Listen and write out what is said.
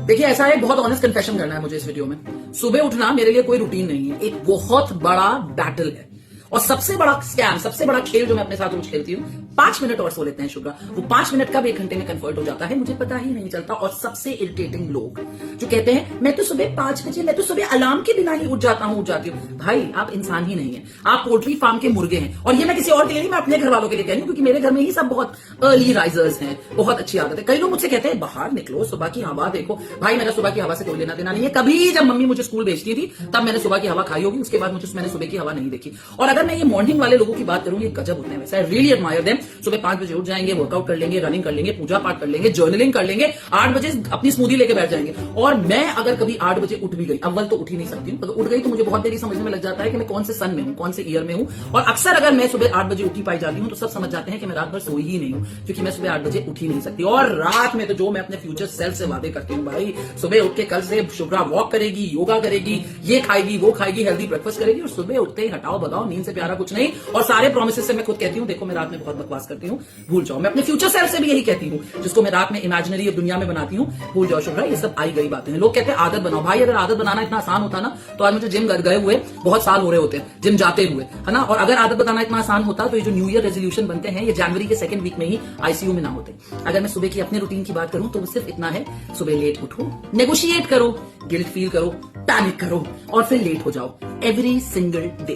देखिए ऐसा है, बहुत ऑनेस्ट कन्फेशन करना है मुझे इस वीडियो में। सुबह उठना मेरे लिए कोई रूटीन नहीं है, एक बहुत बड़ा बैटल है। और सबसे बड़ा स्कैम, सबसे बड़ा खेल जो मैं अपने साथ रोज खेलती हूँ, 5 मिनट और सो लेते हैं शुभ्रा। वो 5 मिनट कब 1 घंटे में कन्वर्ट हो जाता है मुझे पता ही नहीं चलता। और सबसे इरिटेटिंग लोग जो कहते हैं मैं तो सुबह 5 बजे, मैं तो सुबह अलार्म के बिना ही उठ जाता हूं, उठ जाती हूँ। भाई आप इंसान ही नहीं है, आप पोल्ट्री फार्म के मुर्गे हैं। और ये मैं किसी और के लिए नहीं, मैं अपने घर वालों के लिए कह रही हूँ, क्योंकि मेरे घर में ही सब बहुत अर्ली राइजर्स हैं, बहुत अच्छी आदत है। कई लोग मुझसे कहते हैं बाहर निकलो, सुबह की हवा देखो। भाई मेरा सुबह की हवा से कोई लेना देना नहीं है। कभी जब मम्मी मुझे स्कूल भेजती थी तब मैंने सुबह की हवा खाई होगी, उसके बाद मैंने सुबह की हवा नहीं देखी। और अगर मैं ये मॉर्निंग वाले लोगों की बात करूं, ये गजब उठने वैसा है, रियली एडमायर देम। सुबह 5 बजे उठ जाएंगे, वर्कआउट कर लेंगे, रनिंग कर लेंगे, पूजा पाठ कर लेंगे, जर्नलिंग कर लेंगे, 8 बजे अपनी स्मूदी लेके बैठ जाएंगे। और मैं अगर कभी 8 बजे उठ भी गई, अव्वल तो उठ ही नहीं सकती हूँ, अगर उठ गई तो मुझे बहुत देरी समझने में लग जाता है कि मैं कौन से सन में हूँ, कौन से ईयर में हूँ। और अक्सर अगर मैं सुबह 8 बजे उठी पाई जाती हूँ तो सब समझ जाते हैं कि मैं रात भर सोई ही नहीं हूँ, क्योंकि मैं सुबह 8 बजे उठ ही नहीं सकती। और रात में तो जो मैं अपने फ्यूचर सेल्फ से वादे करती हूँ, भाई सुबह उठ के कल से शुभ्रा वॉक करेगी, योगा करेगी, ये खाएगी, वो खाएगी, हेल्दी ब्रेकफास्ट करेगी, और सुबह उठते ही हटाओ भगाओ, नींद से प्यारा कुछ नहीं। और सारे प्रोमिसेस से मैं खुद कहती हूँ, देखो मैं रात में बहुत बकवास करती हूँ, भूल जाओ। मैं अपने फ्यूचर सेल्फ से भी यही कहती हूँ, जिसको मैं रात में इमेजिनरी दुनिया में बनाती हूँ, भूल जाओ शुभ्रा, ये सब आई गई बातें हैं। लोग कहते हैं आदत बनाओ। भाई अगर आदत बनाना इतना आसान होता ना तो आज मुझे जिम गए हुए बहुत साल हो रहे होते हैं, जिम जाते हुए, है ना। और अगर आदत बनाना इतना आसान होता तो ये जो न्यू ईयर रेजोल्यूशन बनते हैं ये जनवरी के 2nd वीक में ही आईसीयू में ना होते। अगर मैं सुबह की अपने रूटीन की बात करूं तो सिर्फ इतना है, सुबह लेट उठो, नेगोशिएट करो, गिल्ट फील करो, पैनिक करो और फिर लेट हो जाओ एवरी सिंगल डे।